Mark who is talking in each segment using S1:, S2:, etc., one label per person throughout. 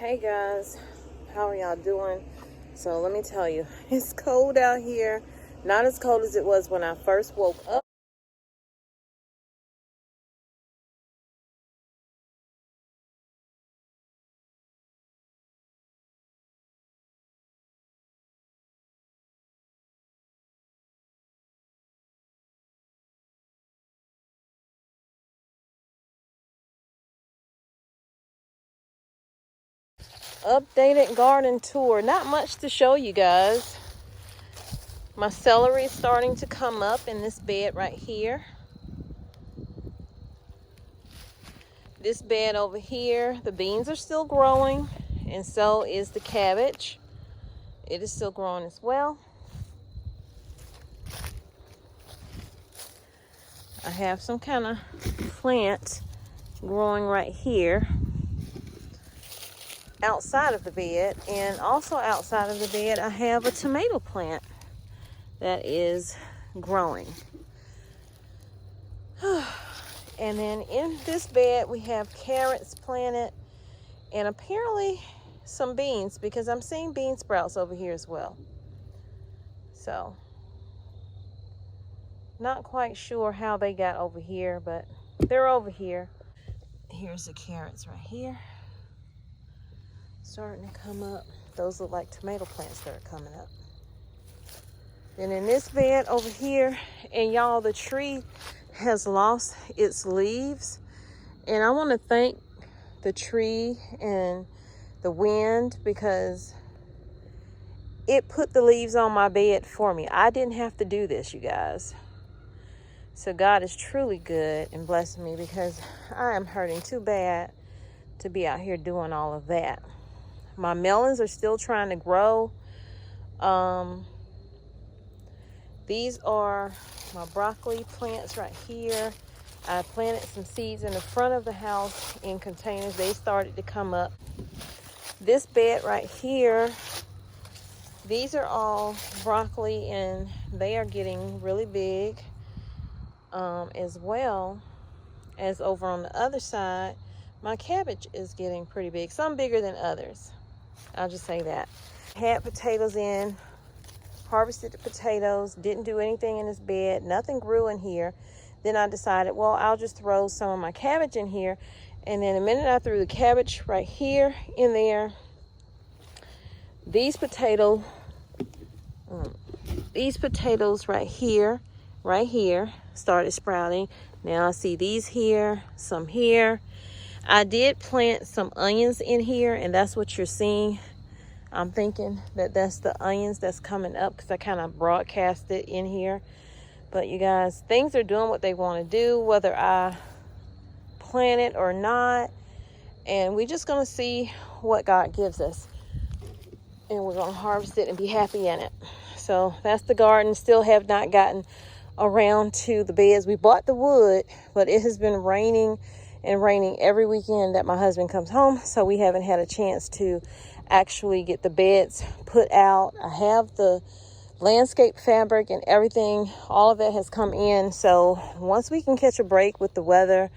S1: Hey guys, how are y'all doing? So let me tell you, it's cold out here. Not as cold as it was when I first woke up. Updated garden tour. Not much to show you guys. My celery is starting to come up in this bed right here. This bed over here, the beans are still growing, and so is the cabbage. It is still growing as well. I have some kind of plant growing right here outside of the bed, and also outside of the bed I have a tomato plant that is growing. And then in this bed we have carrots planted and apparently some beans, because I'm seeing bean sprouts over here as well. So not quite sure how they got over here, but they're over here. Here's the carrots right here, starting to come up. Those look like tomato plants that are coming up. And in this bed over here, and y'all, the tree has lost its leaves. And I want to thank the tree and the wind, because it put the leaves on my bed for me. I didn't have to do this, you guys. So God is truly good and blessing me, because I am hurting too bad to be out here doing all of that. My melons are still trying to grow. These are my broccoli plants right here. I planted some seeds in the front of the house in containers. They started to come up. This bed right here, these are all broccoli, and they are getting really big, as well as over on the other side. My cabbage is getting pretty big, some bigger than others. I'll just say that. Had potatoes in, harvested the potatoes, didn't do anything in this bed, nothing grew in here. Then I decided, well, I'll just throw some of my cabbage in here. And then the minute I threw the cabbage right here in there, these potatoes right here started sprouting. Now I see these here, some here. I did plant some onions in here, and that's what you're seeing. I'm thinking that that's the onions that's coming up, because I kind of broadcast it in here. But you guys, things are doing what they want to do, whether I plant it or not. And we're just going to see what God gives us. And we're going to harvest it and be happy in it. So that's the garden. Still have not gotten around to the beds. We bought the wood, but it has been raining and raining every weekend that my husband comes home. So we haven't had a chance to actually get the beds put out. I have the landscape fabric and everything. All of that has come in. So once we can catch a break with the weather,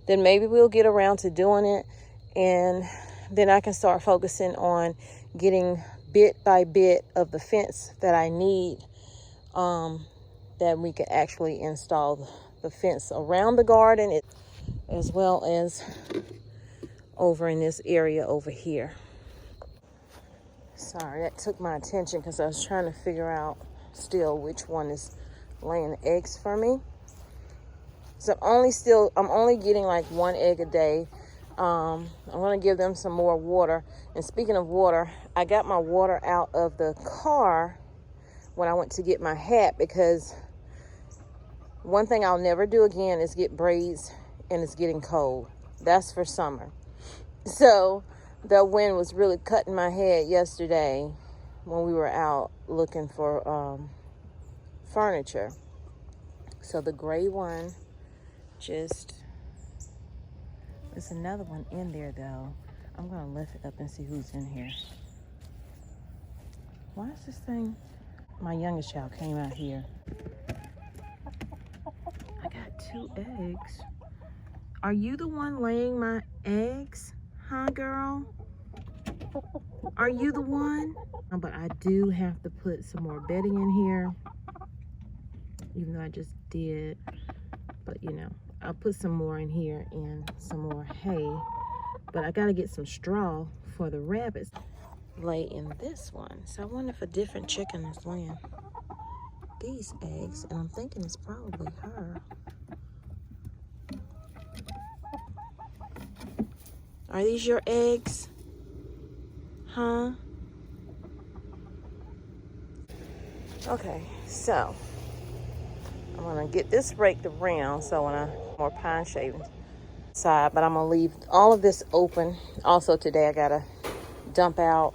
S1: then maybe we'll get around to doing it. And then I can start focusing on getting bit by bit of the fence that I need, that we can actually install the fence around the garden, as well as over in this area over here. Sorry, that took my attention, because I was trying to figure out still which one is laying the eggs for me. So I'm only getting like one egg a day. I'm going to give them some more water. And speaking of water, I got my water out of the car when I went to get my hat, because one thing I'll never do again is get braids and it's getting cold. That's for summer. So the wind was really cutting my head yesterday when we were out looking for furniture. So the gray one, there's another one in there though. I'm going to lift it up and see who's in here. Why is this thing? My youngest child came out here. I got 2 eggs. Are you the one laying my eggs? Huh, girl? Are you the one? But I do have to put some more bedding in here, even though I just did. But you know, I'll put some more in here and some more hay. But I gotta get some straw for the rabbits. Lay in this one. So I wonder if a different chicken is laying these eggs, and I'm thinking it's probably her. Are these your eggs? Huh? Okay, so I'm gonna get this raked around so when I more pine shavings side, but I'm gonna leave all of this open. Also today I gotta dump out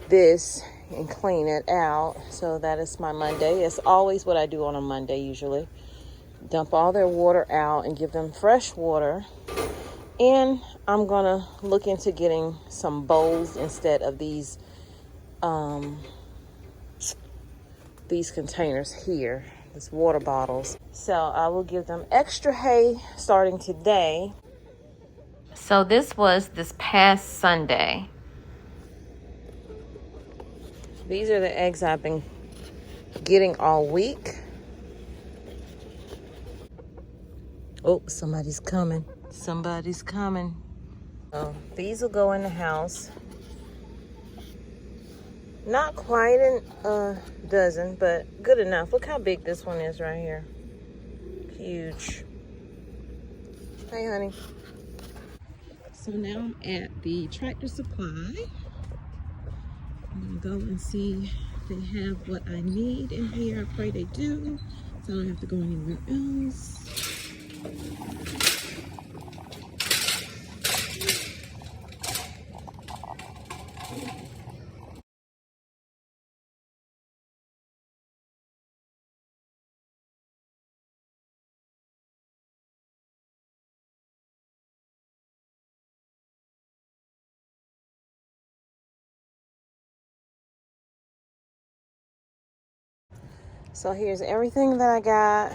S1: this and clean it out. So that is my Monday. It's always what I do on a Monday usually. Dump all their water out and give them fresh water. And I'm gonna look into getting some bowls instead of these containers here, these water bottles. So I will give them extra hay starting today. So this was this past Sunday. These are the eggs I've been getting all week. Oh, somebody's coming. Somebody's coming. Oh, these will go in the house. Not quite a dozen, but good enough. Look how big this one is right here. Huge. Hey, honey. So now I'm at the Tractor Supply. I'm gonna go and see if they have what I need in here. I pray they do, so I don't have to go anywhere else. So here's everything that I got.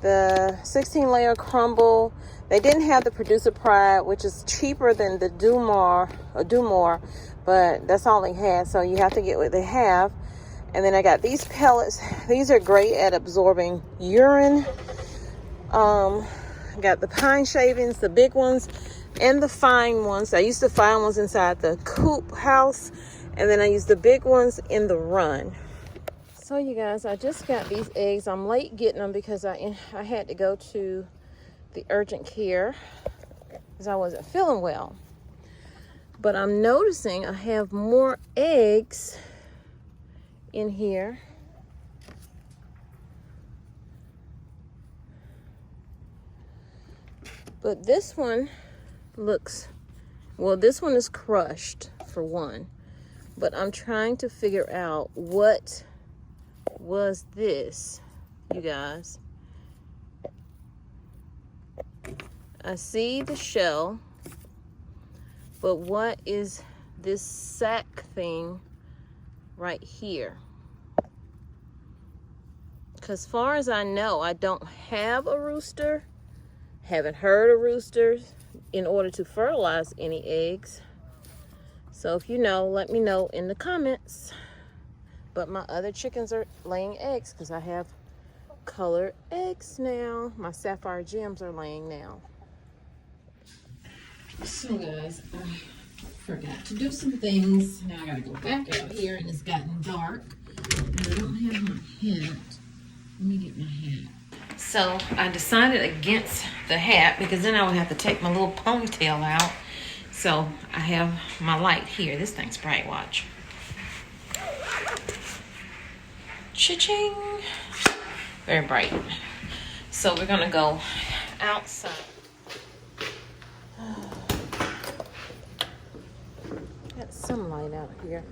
S1: The 16 layer crumble. They didn't have the Producer Pride, which is cheaper than the Do More, but that's all they had. So you have to get what they have. And then I got these pellets. These are great at absorbing urine. Got the pine shavings, the big ones, and the fine ones. I used the fine ones inside the coop house, and then I used the big ones in the run. So you guys, I just got these eggs. I'm late getting them because I had to go to the urgent care because I wasn't feeling well. But I'm noticing I have more eggs in here. But this one looks, well, this one is crushed for one. But I'm trying to figure out what was this, you guys. I see the shell, but what is this sack thing right here? Because far as I know, I don't have a rooster, haven't heard of roosters in order to fertilize any eggs. So if you know, let me know in the comments. But my other chickens are laying eggs because I have colored eggs now. My sapphire gems are laying now. So guys, I forgot to do some things. Now I gotta go back out here and it's gotten dark. And I don't have my hat. Let me get my hat. So I decided against the hat because then I would have to take my little ponytail out. So I have my light here. This thing's bright, watch. Cha-ching! Very bright. So we're gonna go outside. Got some light out here.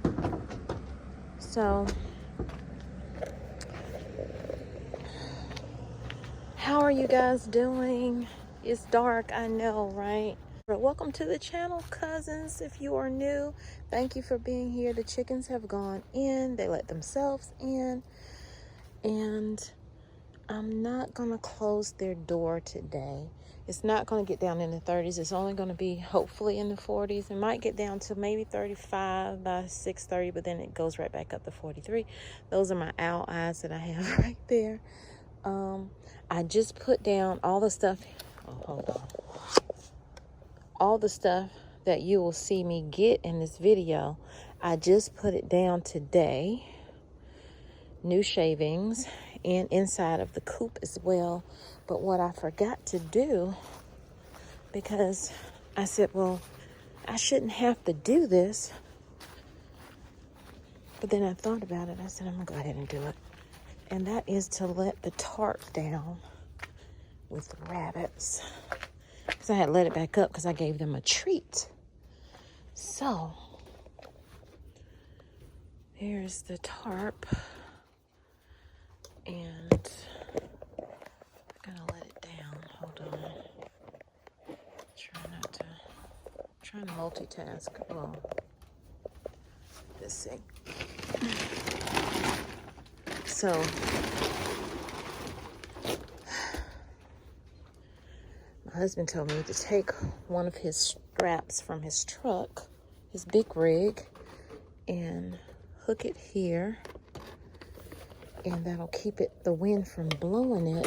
S1: So, how are you guys doing? It's dark, I know, right? But welcome to the channel, cousins. If you are new, thank you for being here. The chickens have gone in. They let themselves in. And I'm not gonna close their door today It's not going to get down in the 30s. It's only going to be hopefully in the 40s. It might get down to maybe 35 by 6:30, but then it goes right back up to 43. Those are my owl eyes that I have right there. I just put down all the stuff. Oh, hold on. All the stuff that you will see me get in this video, I just put it down today. New shavings and inside of the coop as well. But what I forgot to do, because I said, well, I shouldn't have to do this. But then I thought about it. I said, I'm going to go ahead and do it. And that is to let the tarp down with the rabbits. Because I had let it back up because I gave them a treat. So, here's the tarp. And I'm gonna let it down. Hold on. Trying to multitask. Oh, this thing. So, my husband told me to take one of his straps from his truck, his big rig, and hook it here. And that'll keep the wind from blowing it.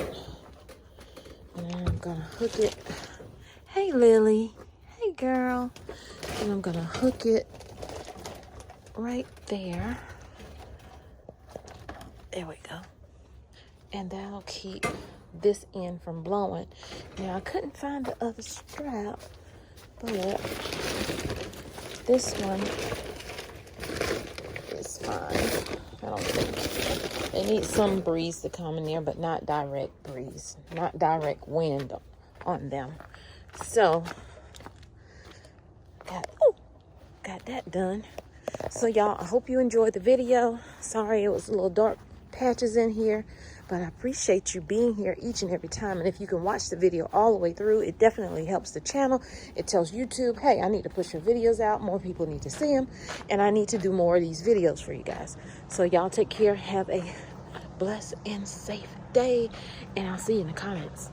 S1: And then I'm gonna hook it. Hey, Lily. Hey, girl. And I'm gonna hook it right there. There we go. And that'll keep this end from blowing. Now, I couldn't find the other strap, but this one is fine. I don't think it needs some breeze to come in there, but not direct breeze, not direct wind on them. So, got that done. So, y'all, I hope you enjoyed the video. Sorry it was a little dark patches in here, but I appreciate you being here each and every time. And if you can watch the video all the way through, it definitely helps the channel. It tells YouTube, hey, I need to push your videos out. More people need to see them, and I need to do more of these videos for you guys. So y'all take care. Have a blessed and safe day, and I'll see you in the comments.